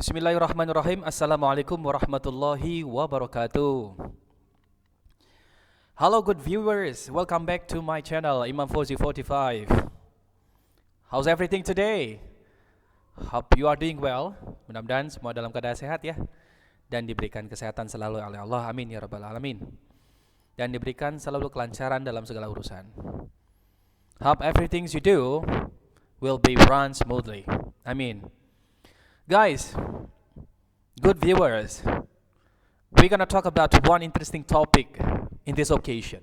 Bismillahirrahmanirrahim. Assalamualaikum warahmatullahi wabarakatuh. Hello good viewers, welcome back to my channel Imam Fauzi 45. How's everything today? Hope you are doing well. Mudah-mudahan semua dalam keadaan sehat ya, dan diberikan kesehatan selalu oleh Allah, amin ya rabbal alamin, dan diberikan selalu kelancaran dalam segala urusan. Hope everything you do will be run smoothly, amin. Guys, good viewers, we're gonna talk about one interesting topic in this occasion.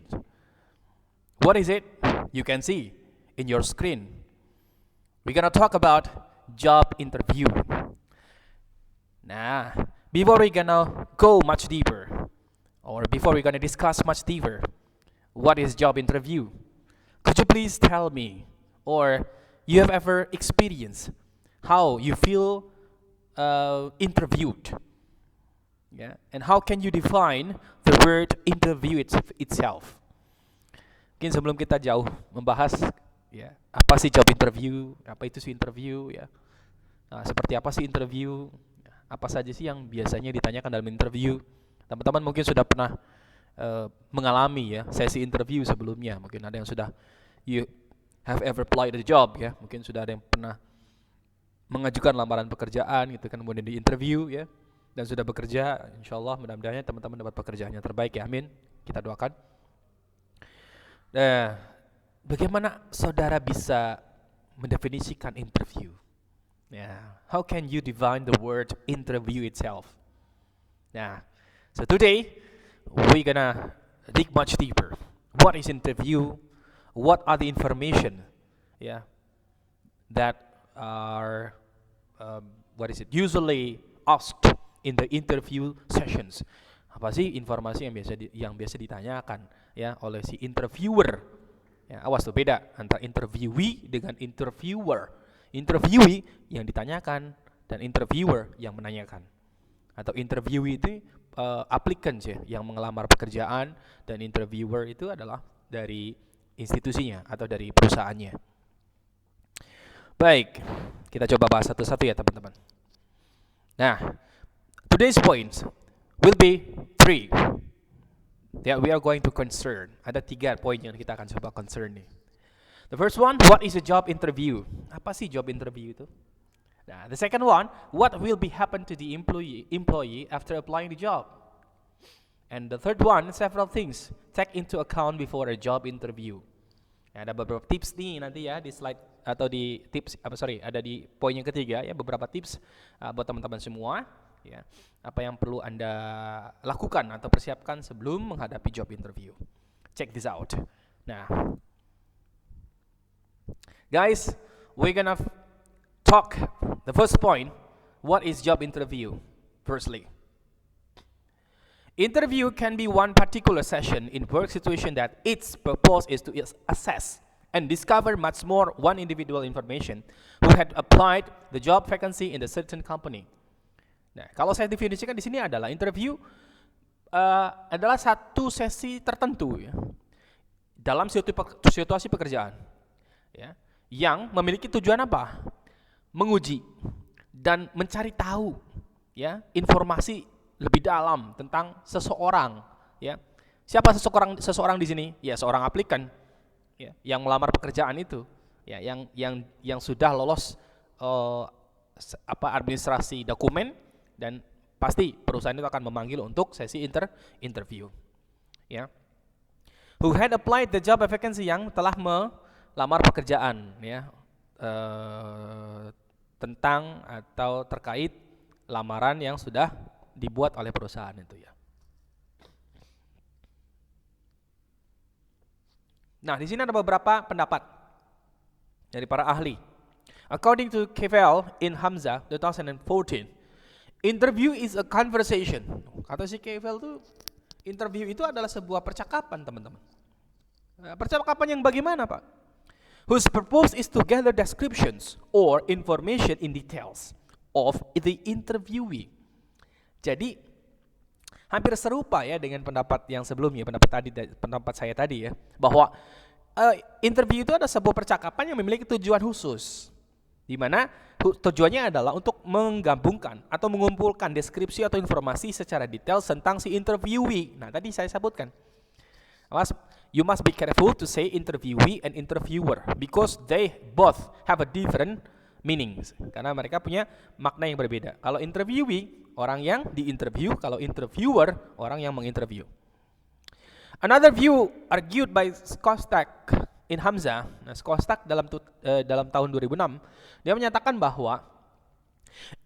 What is it? You can see in your screen. We're gonna talk about job interview. Nah, before we're gonna go much deeper, or before we're gonna discuss much deeper, what is job interview? Could you please tell me, or you have ever experienced how you feel interviewed, yeah, and how can you define the word interview itself? Mungkin sebelum kita jauh membahas ya apa sih job interview, apa itu sih interview ya, seperti apa sih interview, apa saja sih yang biasanya ditanyakan dalam interview. Teman-teman mungkin sudah pernah mengalami ya sesi interview sebelumnya, mungkin ada yang sudah you have ever applied the job ya, mungkin sudah ada yang pernah mengajukan lamaran pekerjaan gitu kan, kemudian di interview ya, dan sudah bekerja. Insyaallah mudah-mudahan teman-teman dapat pekerjaan yang terbaik ya, amin, kita doakan. Nah, bagaimana saudara bisa mendefinisikan interview? Yeah, how can you define the word interview itself? Nah, so today we're gonna dig much deeper. What is interview? What are the information, yeah, that are usually asked in the interview sessions? Apa sih informasi yang biasa ditanyakan ya oleh si interviewer? Ya, awas tuh, beda antara interviewee dengan interviewer. Interviewee yang ditanyakan dan interviewer yang menanyakan. Atau interviewee itu applicants ya, yang mengelamar pekerjaan, dan interviewer itu adalah dari institusinya atau dari perusahaannya. Baik, kita coba bahas satu-satu ya teman-teman. Nah, today's points will be 3 that we are going to concern. Ada 3 poin yang kita akan coba concern nih. The first one, what is a job interview? Apa sih job interview itu? Nah, the second one, what will be happen to the employee after applying the job? And the third one, several things take into account before a job interview. Nah, ada beberapa tips nih nanti ya di slide atau di tips ada di poin yang ketiga ya, beberapa tips buat teman-teman semua ya, apa yang perlu Anda lakukan atau persiapkan sebelum menghadapi job interview. Check this out. Nah, guys, we're gonna talk the first point, what is job interview? Firstly, interview can be one particular session in work situation that its purpose is to assess and discover much more one individual information who had applied the job vacancy in a certain company. Nah, kalau saya definisikan di sini adalah interview adalah satu sesi tertentu ya dalam situasi pekerjaan ya, yang memiliki tujuan apa? Menguji dan mencari tahu ya informasi lebih dalam tentang seseorang ya. Siapa seseorang di sini? Ya, seorang aplikan ya, yang melamar pekerjaan itu ya, yang sudah lolos administrasi dokumen, dan pasti perusahaan itu akan memanggil untuk sesi interview ya. Who had applied the job vacancy, yang telah melamar pekerjaan ya, tentang atau terkait lamaran yang sudah dibuat oleh perusahaan itu ya. Nah, di sini ada beberapa pendapat dari para ahli. According to Kevel in Hamzah 2014, interview is a conversation. Kata si Kevel tuh, interview itu adalah sebuah percakapan, teman-teman. Percakapan yang bagaimana, Pak? Whose purpose is to gather descriptions or information in details of the interviewee. Jadi hampir serupa ya dengan pendapat yang sebelumnya, pendapat saya tadi ya, bahwa interview itu ada sebuah percakapan yang memiliki tujuan khusus. Di mana tujuannya adalah untuk menggabungkan atau mengumpulkan deskripsi atau informasi secara detail tentang si interviewee. Nah, tadi saya sebutkan. You must be careful to say interviewee and interviewer because they both have a different meanings. Karena mereka punya makna yang berbeda. Kalau interviewee, orang yang diinterview. Kalau interviewer, orang yang menginterview. Another view argued by Skostak in Hamzah. Nah, Skostak dalam tahun 2006, dia menyatakan bahwa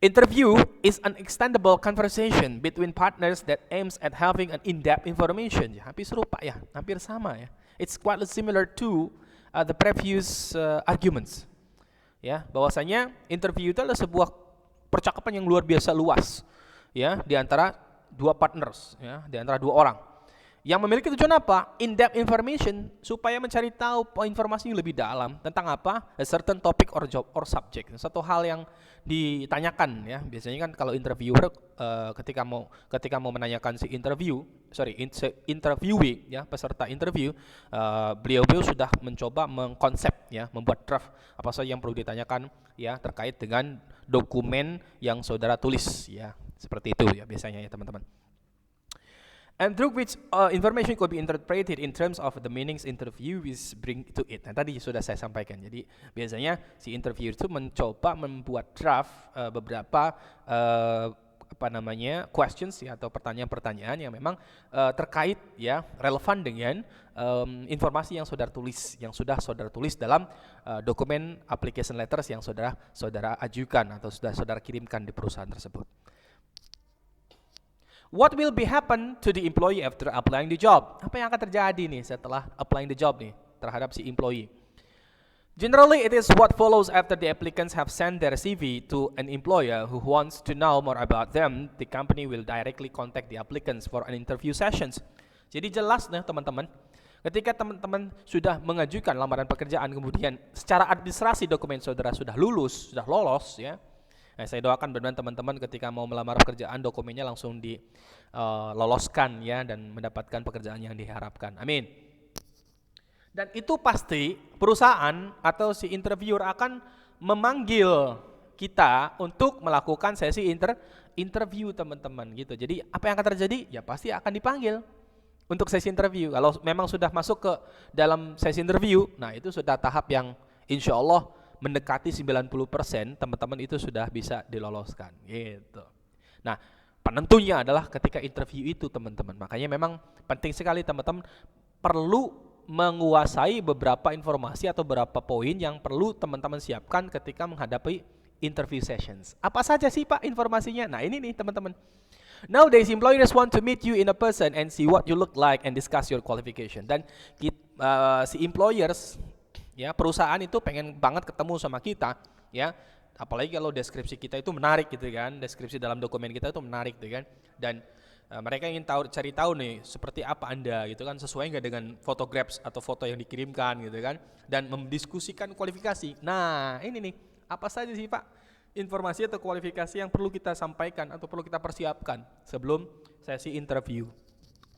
interview is an extendable conversation between partners that aims at having an in-depth information. Ya, hampir serupa ya, hampir sama ya. It's quite similar to the previous arguments. Ya, bahwasanya interview itu adalah sebuah percakapan yang luar biasa luas, ya, di antara dua partners, ya, di antara dua orang. Yang memiliki tujuan apa? In-depth information, supaya mencari tahu informasi lebih dalam tentang apa? A certain topic or job or subject. Satu hal yang ditanyakan, ya. Biasanya kan kalau interviewer ketika mau menanyakan si interviewee, ya, peserta interview, beliau sudah mencoba mengkonsep, ya, membuat draft apa saja yang perlu ditanyakan, ya, terkait dengan dokumen yang saudara tulis, ya. Seperti itu ya biasanya ya teman-teman. And through which information could be interpreted in terms of the meanings interviewees bring to it. Nah, tadi sudah saya sampaikan. Jadi biasanya si interviewer itu mencoba membuat draft beberapa questions, ya, atau pertanyaan-pertanyaan yang memang terkait, ya, relevan dengan informasi yang saudara tulis dalam dokumen application letters yang saudara ajukan atau sudah saudara kirimkan di perusahaan tersebut. What will be happen to the employee after applying the job? Apa yang akan terjadi nih setelah applying the job nih terhadap si employee? Generally, it is what follows after the applicants have sent their CV to an employer who wants to know more about them. The company will directly contact the applicants for an interview sessions. Jadi jelas nih teman-teman, ketika teman-teman sudah mengajukan lamaran pekerjaan, kemudian secara administrasi dokumen saudara sudah lolos, ya. Nah, saya doakan benar teman-teman ketika mau melamar pekerjaan dokumennya langsung diloloskan, ya, dan mendapatkan pekerjaan yang diharapkan. Amin. Dan itu pasti perusahaan atau si interviewer akan memanggil kita untuk melakukan sesi interview teman-teman gitu. Jadi apa yang akan terjadi? Ya pasti akan dipanggil untuk sesi interview. Kalau memang sudah masuk ke dalam sesi interview, nah itu sudah tahap yang insya Allah mendekati 90%, teman-teman itu sudah bisa diloloskan gitu. Nah, penentunya adalah ketika interview itu teman-teman. Makanya memang penting sekali teman-teman perlu menguasai beberapa informasi atau beberapa poin yang perlu teman-teman siapkan ketika menghadapi interview sessions. Apa saja sih Pak informasinya? Nah, ini nih teman-teman. Nowadays employers want to meet you in a person and see what you look like and discuss your qualification. Dan si employers, ya, perusahaan itu pengen banget ketemu sama kita, ya, apalagi kalau deskripsi kita itu menarik gitu kan, deskripsi dalam dokumen kita itu menarik gitu kan, dan mereka ingin cari tahu nih seperti apa Anda gitu kan, sesuai nggak dengan fotographs atau foto yang dikirimkan gitu kan, dan mendiskusikan kualifikasi. Nah ini nih, apa saja sih Pak informasi atau kualifikasi yang perlu kita sampaikan atau perlu kita persiapkan sebelum sesi interview.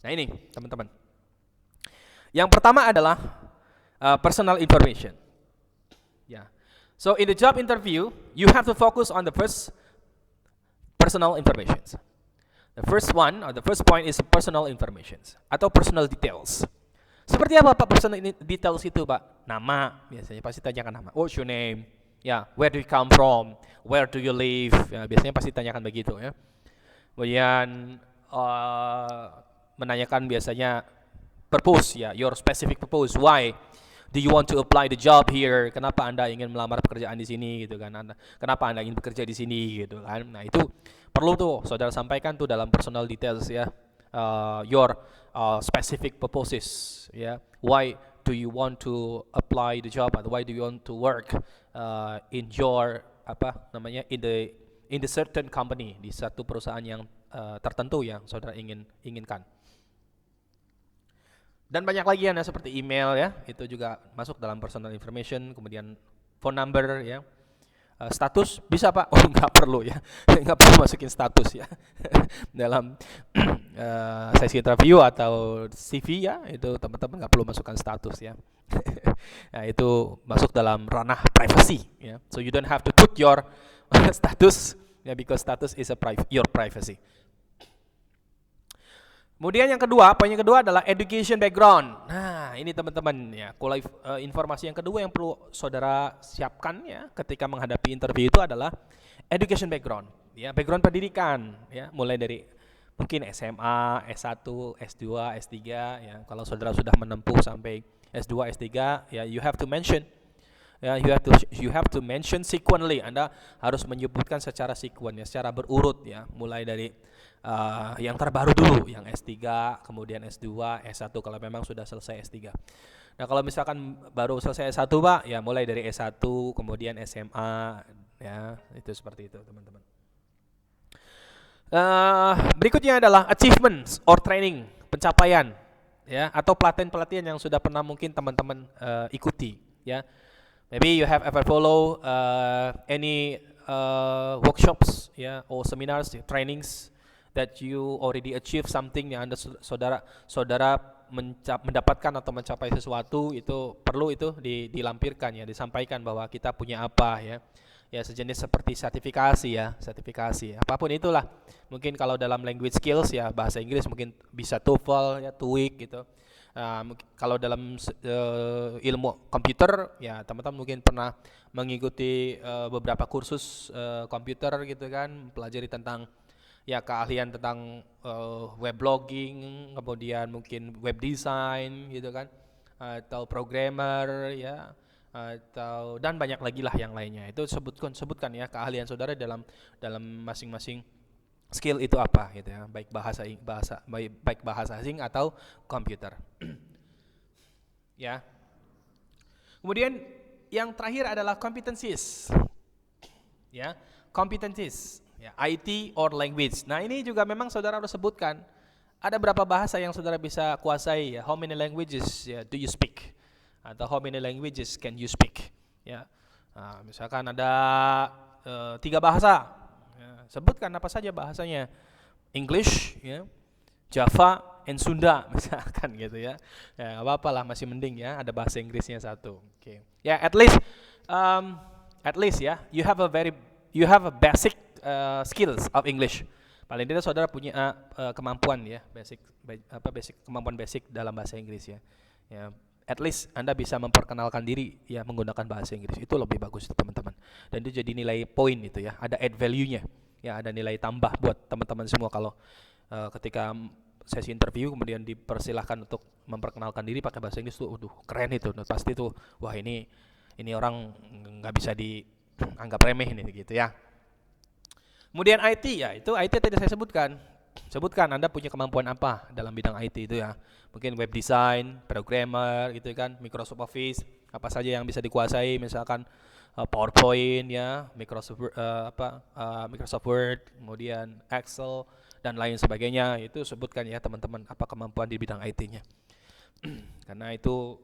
Nah ini teman-teman, yang pertama adalah personal information. Yeah. So in the job interview, you have to focus on the first personal information. The first one or the first point is personal information atau personal details. Seperti apa Pak personal details itu Pak? Nama, biasanya pasti tanyakan nama. What's your name? Ya, where do you come from? Where do you live? Ya, biasanya pasti tanyakan begitu ya. Kemudian menanyakan biasanya purpose, ya, your specific purpose. Why do you want to apply the job here? Kenapa Anda ingin melamar pekerjaan di sini gitu kan? Kenapa Anda ingin bekerja di sini gitu kan? Nah, itu perlu tuh saudara sampaikan tuh dalam personal details ya. Your specific purposes, ya. Why do you want to apply the job atau why do you want to work in your in the certain company, di satu perusahaan yang tertentu yang saudara inginkan. Dan banyak lagi ya, seperti email ya, itu juga masuk dalam personal information, kemudian phone number ya, Status bisa Pak? Oh nggak perlu ya, nggak perlu masukin status ya dalam sesi interview atau CV ya, itu teman-teman nggak perlu masukkan status ya. Nah, itu masuk dalam ranah privacy ya. So you don't have to put your status ya, because status is your privacy. Kemudian yang kedua, poin yang kedua adalah education background. Nah, ini teman-teman ya, informasi yang kedua yang perlu saudara siapkan ya ketika menghadapi interview itu adalah education background. Ya, background pendidikan ya, mulai dari mungkin SMA, S1, S2, S3 ya. Kalau saudara sudah menempuh sampai S2, S3 ya, you have to mention ya, you have to mention sequentially. Anda harus menyebutkan secara sekuen ya, secara berurut ya, mulai dari yang terbaru dulu, yang S3, kemudian S2, S1 kalau memang sudah selesai S3. Nah, kalau misalkan baru selesai S1 Pak, ya mulai dari S1, kemudian SMA ya, itu seperti itu teman-teman. Berikutnya adalah achievements or training, pencapaian ya, atau pelatihan-pelatihan yang sudah pernah mungkin teman-teman ikuti ya. Maybe you have ever follow any workshops ya, or seminars, trainings that you already achieve something yang Anda saudara mendapatkan atau mencapai sesuatu, itu perlu itu dilampirkan ya, disampaikan bahwa kita punya apa ya. Ya, sejenis seperti sertifikasi ya, sertifikasi apapun itulah. Mungkin kalau dalam language skills ya, bahasa Inggris mungkin bisa TOEFL ya, TOEIC gitu. Kalau dalam ilmu komputer ya, teman-teman mungkin pernah mengikuti beberapa kursus komputer gitu kan, pelajari tentang ya keahlian tentang web blogging, kemudian mungkin web design gitu kan, atau programmer ya, atau dan banyak lagi lah yang lainnya. Itu sebutkan ya keahlian saudara dalam masing-masing skill itu apa gitu ya, baik bahasa asing atau komputer. Ya. Kemudian yang terakhir adalah competencies. Ya, competencies. Ya, IT or language. Nah, ini juga memang saudara harus sebutkan ada berapa bahasa yang saudara bisa kuasai ya. How many languages ya, do you speak? Atau how many languages can you speak? Ya. Nah, misalkan ada 3 bahasa. Ya, sebutkan apa saja bahasanya. English ya, Java and Sunda misalkan gitu ya. Ya, apa-apa lah, masih mending ya ada bahasa Inggrisnya 1. Oke. Ya, at least ya, you have a basic skills of English. Paling tidak saudara punya kemampuan ya, basic kemampuan basic dalam bahasa Inggris ya. Ya, at least Anda bisa memperkenalkan diri ya menggunakan bahasa Inggris. Itu lebih bagus teman-teman. Dan itu jadi nilai poin itu ya, ada add value-nya. Ya, ada nilai tambah buat teman-teman semua kalau ketika sesi interview kemudian dipersilahkan untuk memperkenalkan diri pakai bahasa Inggris tuh, keren itu. Pasti tuh, wah ini orang nggak bisa dianggap remeh ini gitu ya. Kemudian IT ya, itu IT tadi saya sebutkan Anda punya kemampuan apa dalam bidang IT itu ya. Mungkin web design, programmer gitu kan, Microsoft Office, apa saja yang bisa dikuasai, misalkan PowerPoint ya, Microsoft Word, kemudian Excel dan lain sebagainya. Itu sebutkan ya teman-teman apa kemampuan di bidang IT-nya. Karena itu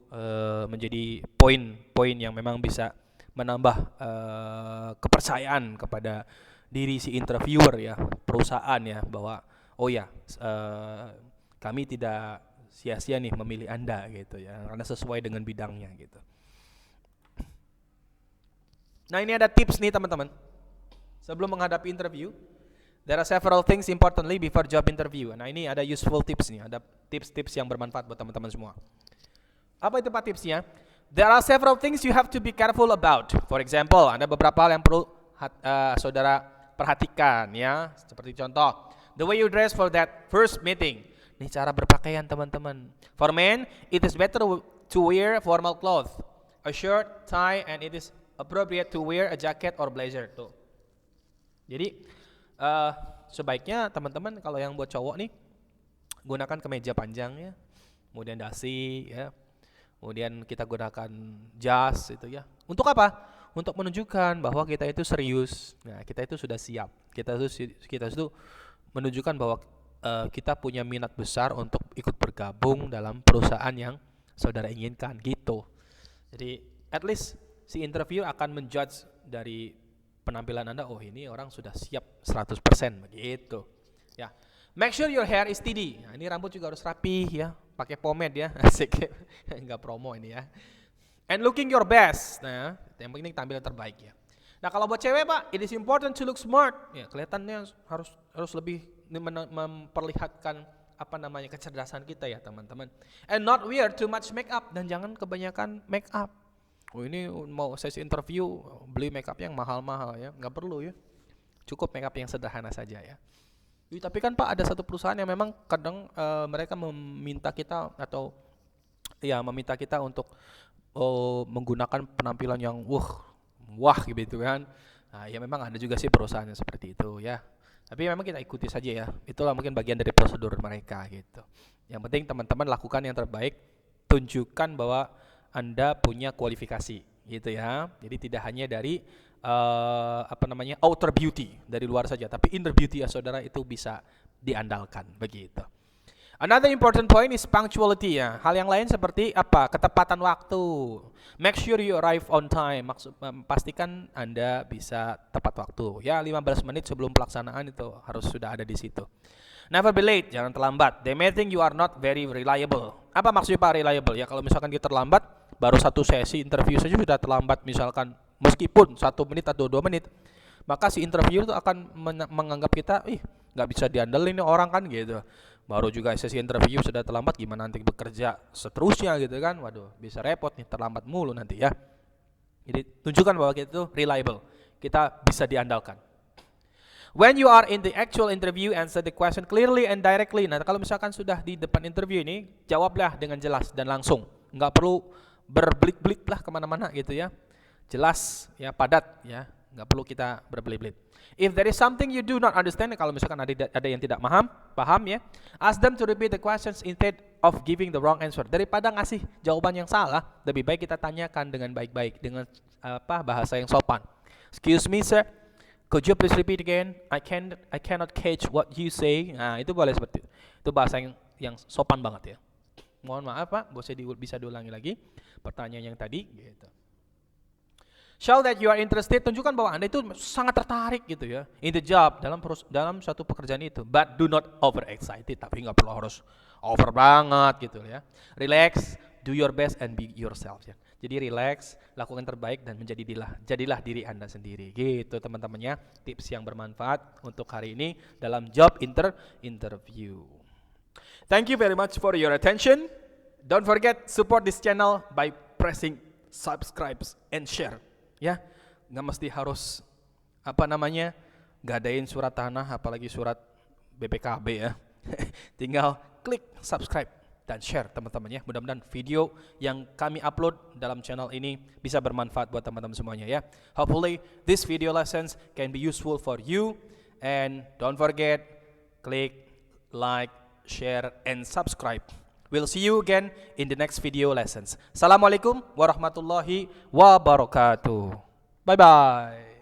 menjadi poin-poin yang memang bisa menambah kepercayaan kepada diri si interviewer ya, perusahaan ya, bahwa oh ya, kami tidak sia-sia nih memilih Anda gitu ya, karena sesuai dengan bidangnya gitu. Nah, ini ada tips nih teman-teman. Sebelum menghadapi interview, there are several things importantly before job interview. Nah, ini ada useful tips nih, ada tips-tips yang bermanfaat buat teman-teman semua. Apa itu Pak tipsnya? There are several things you have to be careful about. For example, ada beberapa hal yang perlu saudara perhatikan ya. Seperti contoh, the way you dress for that first meeting. Ini cara berpakaian teman-teman. For men, it is better to wear formal clothes, a shirt, tie, and it is appropriate to wear a jacket or blazer. Tuh. Jadi sebaiknya teman-teman kalau yang buat cowok nih, gunakan kemeja panjang ya, kemudian dasi ya, kemudian kita gunakan jas itu ya. Untuk apa? Untuk menunjukkan bahwa kita itu serius. Nah, kita itu sudah siap. Kita itu menunjukkan bahwa kita punya minat besar untuk ikut bergabung dalam perusahaan yang saudara inginkan gitu. Jadi at least si interview akan menjudge dari penampilan Anda, oh ini orang sudah siap 100% begitu. Ya. Make sure your hair is steady. Nah, ini rambut juga harus rapi ya, pakai pomade ya. Asik. Enggak promo ini ya. And looking your best. Nah, yang penting tampil terbaik ya. Nah, kalau buat cewek, Pak, it is important to look smart. Ya, kelihatannya harus lebih memperlihatkan apa namanya kecerdasan kita ya, teman-teman. And not wear too much makeup, dan jangan kebanyakan makeup. Oh, ini mau sesi interview beli makeup yang mahal-mahal ya, nggak perlu ya. Cukup makeup yang sederhana saja ya. Tapi kan Pak, ada satu perusahaan yang memang kadang mereka meminta kita meminta kita untuk menggunakan penampilan yang wah gitu kan. Nah, ya memang ada juga sih perusahaan yang seperti itu ya. Tapi memang kita ikuti saja ya. Itulah mungkin bagian dari prosedur mereka gitu. Yang penting teman-teman lakukan yang terbaik, tunjukkan bahwa Anda punya kualifikasi gitu ya. Jadi tidak hanya dari outer beauty dari luar saja, tapi inner beauty ya saudara, itu bisa diandalkan begitu. Another important point is punctuality ya. Hal yang lain seperti apa? Ketepatan waktu. Make sure you arrive on time. Pastikan Anda bisa tepat waktu. Ya, 15 menit sebelum pelaksanaan itu harus sudah ada di situ. Never be late, jangan terlambat. They may think you are not very reliable. Apa maksudnya Pak reliable? Ya kalau misalkan kita terlambat, baru satu sesi interview saja sudah terlambat, misalkan meskipun 1 menit atau 2 menit, maka si interview itu akan menganggap kita, nggak bisa diandelin nih orang kan gitu. Baru juga sesi interview sudah terlambat, gimana nanti bekerja seterusnya gitu kan. Waduh, bisa repot nih, terlambat mulu nanti ya. Jadi tunjukkan bahwa kita itu reliable, kita bisa diandalkan. When you are in the actual interview, answer the question clearly and directly. Nah, kalau misalkan sudah di depan interview ini, jawablah dengan jelas dan langsung. Nggak perlu berbelit-belit lah kemana-mana gitu ya. Jelas ya, padat ya, nggak perlu kita berbelit-belit. If there is something you do not understand, kalau misalkan ada yang tidak paham ya, ask them to repeat the questions instead of giving the wrong answer. Daripada ngasih jawaban yang salah, lebih baik kita tanyakan dengan baik-baik, dengan bahasa yang sopan. Excuse me sir, could you please repeat again? I cannot catch what you say. Nah, itu boleh seperti itu. Itu bahasa yang sopan banget ya. Mohon maaf Pak, bisa diulangi lagi pertanyaan yang tadi gitu. Show that you are interested, tunjukkan bahwa Anda itu sangat tertarik gitu ya, in the job, dalam suatu pekerjaan itu. But do not over excited, tapi nggak perlu harus over banget gitu ya. Relax, do your best and be yourself ya. Jadi relax, lakukan terbaik dan jadilah diri Anda sendiri gitu teman-temannya. Tips yang bermanfaat untuk hari ini dalam job interview. Thank you very much for your attention. Don't forget support this channel by pressing subscribe and share. Ya, nggak mesti harus gadain surat tanah, apalagi surat BPKB ya. Tinggal klik subscribe dan share teman-teman ya. Mudah-mudahan video yang kami upload dalam channel ini bisa bermanfaat buat teman-teman semuanya ya. Hopefully this video lessons can be useful for you, and don't forget click like, share and subscribe. We'll see you again in the next video lessons. Assalamualaikum warahmatullahi wabarakatuh. Bye-bye.